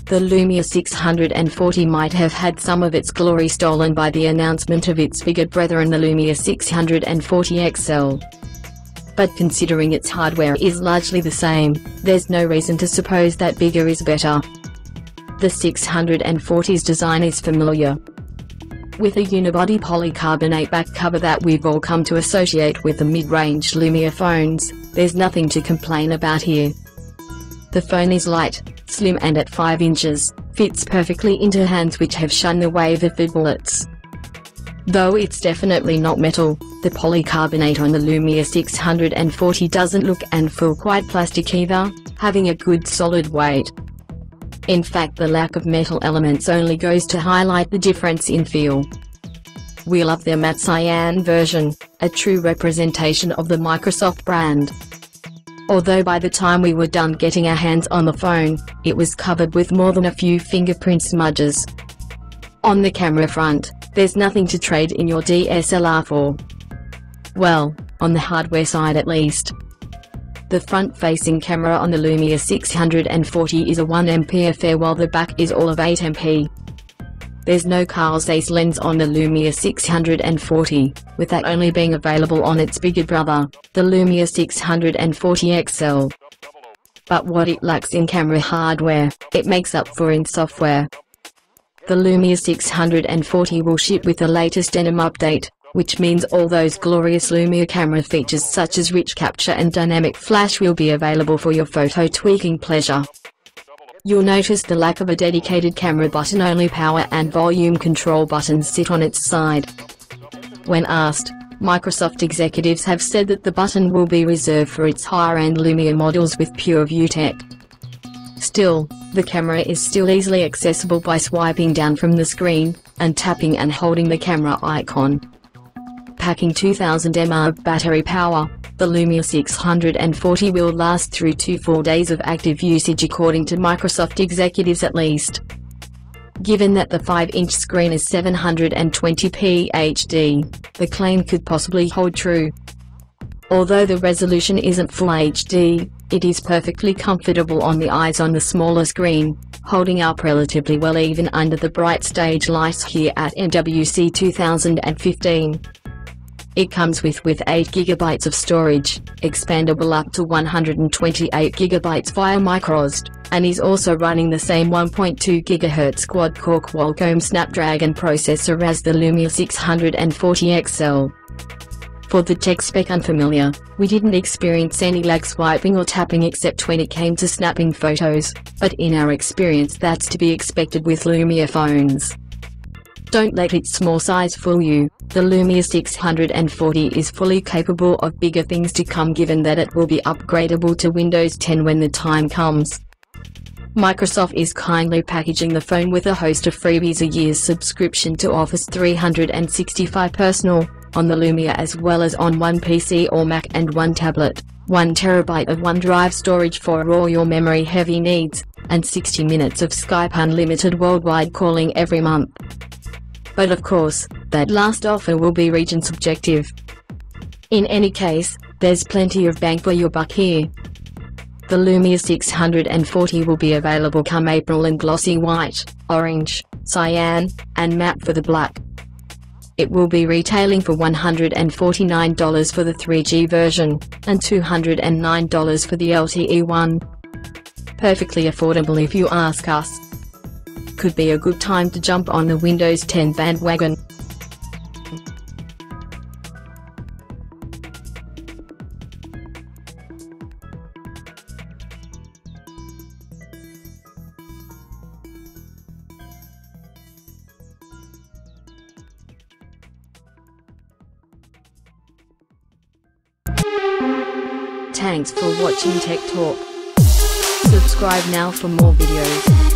The Lumia 640 might have had some of its glory stolen by the announcement of its bigger brethren the Lumia 640 XL. But considering its hardware is largely the same, there's no reason to suppose that bigger is better. The 640's design is familiar. With a unibody polycarbonate back cover that we've all come to associate with the mid-range Lumia phones, there's nothing to complain about here. The phone is light, slim and at 5 inches, fits perfectly into hands which have shunned the wave of phablets. Though it's definitely not metal, the polycarbonate on the Lumia 640 doesn't look and feel quite plastic either, having a good solid weight. In fact, the lack of metal elements only goes to highlight the difference in feel. We love their matte cyan version, a true representation of the Microsoft brand. Although by the time we were done getting our hands on the phone, it was covered with more than a few fingerprint smudges. On the camera front, there's nothing to trade in your DSLR for. Well, on the hardware side at least. The front-facing camera on the Lumia 640 is a 1MP affair while the back is all of 8MP. There's no Carl Zeiss lens on the Lumia 640, with that only being available on its bigger brother, the Lumia 640 XL. But what it lacks in camera hardware, it makes up for in software. The Lumia 640 will ship with the latest denim update, which means all those glorious Lumia camera features such as rich capture and dynamic flash will be available for your photo tweaking pleasure. You'll notice the lack of a dedicated camera button, only power and volume control buttons sit on its side. When asked, Microsoft executives have said that the button will be reserved for its higher-end Lumia models with PureView tech. Still, the camera is still easily accessible by swiping down from the screen, and tapping and holding the camera icon. Packing 2000 mAh of battery power, the Lumia 640 will last through 4 days of active usage according to Microsoft executives at least. Given that the 5-inch screen is 720p HD, the claim could possibly hold true. Although the resolution isn't Full HD, it is perfectly comfortable on the eyes on the smaller screen, holding up relatively well even under the bright stage lights here at MWC 2015. It comes with 8GB of storage, expandable up to 128GB via microSD, and is also running the same 1.2 GHz quad-core Qualcomm Snapdragon processor as the Lumia 640 XL. For the tech spec unfamiliar, we didn't experience any lag swiping or tapping except when it came to snapping photos, but in our experience that's to be expected with Lumia phones. Don't let its small size fool you, the Lumia 640 is fully capable of bigger things to come given that it will be upgradable to Windows 10 when the time comes. Microsoft is kindly packaging the phone with a host of freebies: a year's subscription to Office 365 Personal, on the Lumia as well as on one PC or Mac, and one tablet, 1 TB of OneDrive storage for all your memory-heavy needs, and 60 minutes of Skype unlimited worldwide calling every month. But of course, that last offer will be region subjective. In any case, there's plenty of bang for your buck here. The Lumia 640 will be available come April in glossy white, orange, cyan, and matte for the black. It will be retailing for $149 for the 3G version, and $209 for the LTE one. Perfectly affordable if you ask us. Could be a good time to jump on the Windows 10 bandwagon. Thanks for watching TechTalk. Subscribe now for more videos.